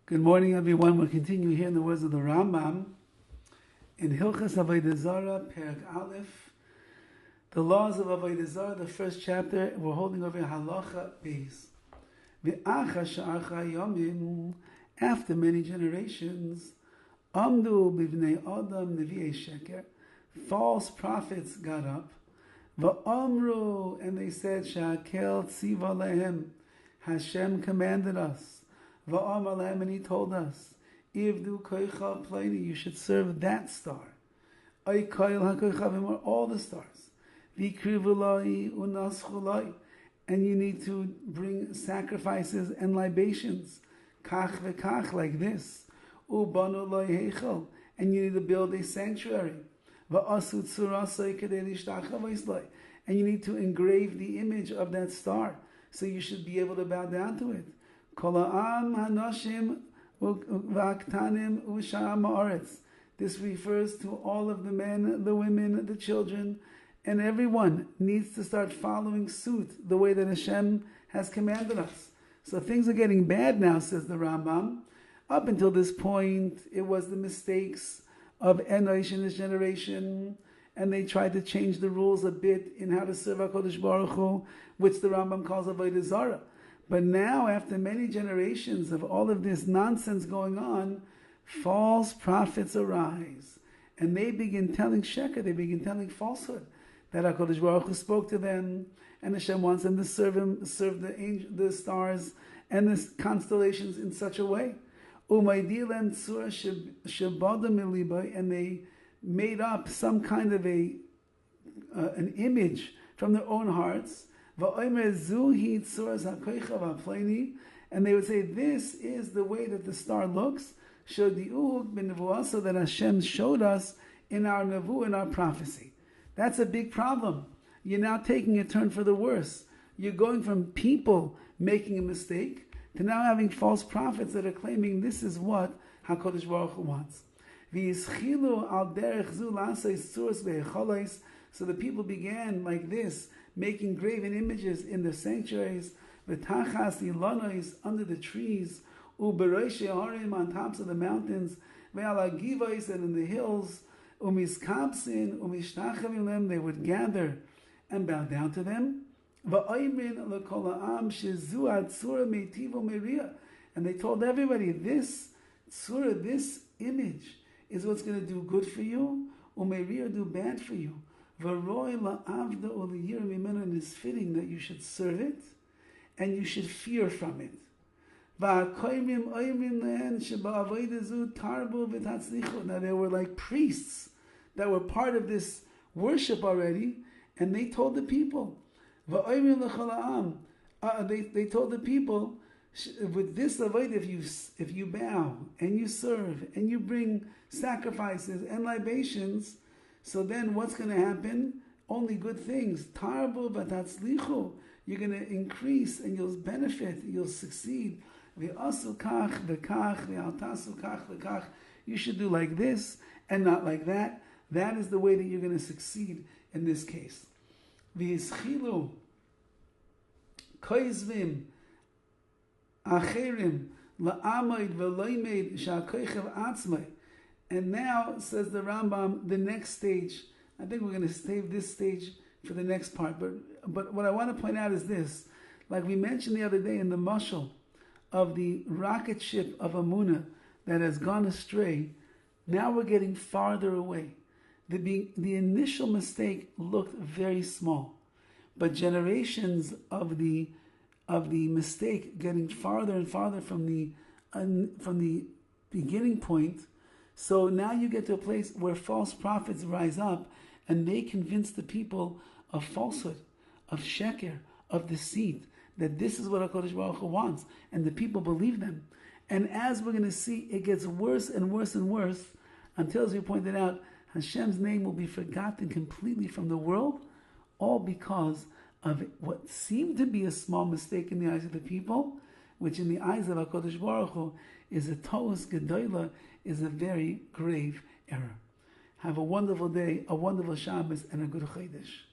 Good morning, everyone. We'll continue here in the words of the RAMBAM in Hilchas Avodah Zarah, Perek Aleph, the laws of Avodah Zarah, the first chapter. We're holding over Halacha Beis. V'acha sha'archa yomim, after many generations, amdu b'vnei adam nevi'ei sheker, false prophets got up. V'amru, and they said, Sha'akel tziva lehem, Hashem commanded us. V'amar, and he told us, Ivdu koicha pleni, you should serve that star. Ay koil hakoichavim, are all the stars. V'krivulai unaschulai, and you need to bring sacrifices and libations. Kach v'kach, like this. Ubanu loy heichel, and you need to build a sanctuary. V'asu tzurasai kedei lishtachavois loy, and you need to engrave the image of that star, so you should be able to bow down to it. This refers to all of the men, the women, the children, and everyone needs to start following suit the way that Hashem has commanded us. So things are getting bad now, says the RAMBAM. Up until this point, it was the mistakes of Enosh in this generation, and they tried to change the rules a bit in how to serve HaKadosh Baruch Hu, which the RAMBAM calls Avodah Zarah. But now, after many generations of all of this nonsense going on, false prophets arise. And they begin telling sheker, they begin telling falsehood, that HaKadosh Baruch Hu spoke to them, and Hashem wants them to serve the stars and the constellations in such a way. And they made up some kind of an image from their own hearts. And they would say, this is the way that the star looks, so that Hashem showed us in our nevu, in our prophecy. That's a big problem. You're now taking a turn for the worse. You're going from people making a mistake to now having false prophets that are claiming this is what HaKadosh Baruch Hu wants. So the people began like this, making graven images in the sanctuaries, v'tachas ilonos, under the trees, u'beroshei harim, on tops of the mountains, ve'ala givos, and in the hills, u'miskapsin, u'mishtachavim lem, they would gather and bow down to them. V'oimrin l'kol ha'am shezu ha'tzura meitivo meria, and they told everybody, this tzura, this image, is what's going to do good for you, u'meria, do bad for you. And it's fitting that you should serve it and you should fear from it. Now they were like priests that were part of this worship already, and they told the people, they told the people, with this avodah, if you bow and you serve and you bring sacrifices and libations, so then what's going to happen? Only good things. Tarbu v'tatzlichu. You're going to increase and you'll benefit. You'll succeed. V'asu kach v'kach v'altasu kach v'kach. You should do like this and not like that. That is the way that you're going to succeed in this case. V'yischilu koizvim acherim la'amoid v'loimed sha'koichev atzmai. And now, says the RAMBAM, the next stage, I think we're going to save this stage for the next part, but what I want to point out is this. Like we mentioned the other day in the mashal of the rocket ship of Amunah that has gone astray, now we're getting farther away. The initial mistake looked very small, but generations of the mistake getting farther and farther from the beginning point. So now you get to a place where false prophets rise up and they convince the people of falsehood, of sheker, of deceit, that this is what HaKadosh Baruch Hu wants, and the people believe them. And as we're going to see, it gets worse and worse and worse until, as we pointed out, Hashem's name will be forgotten completely from the world, all because of what seemed to be a small mistake in the eyes of the people, which in the eyes of HaKadosh Baruch Hu is a to'us gedola, is a very grave error. Have a wonderful day, a wonderful Shabbos, and a good Chodesh.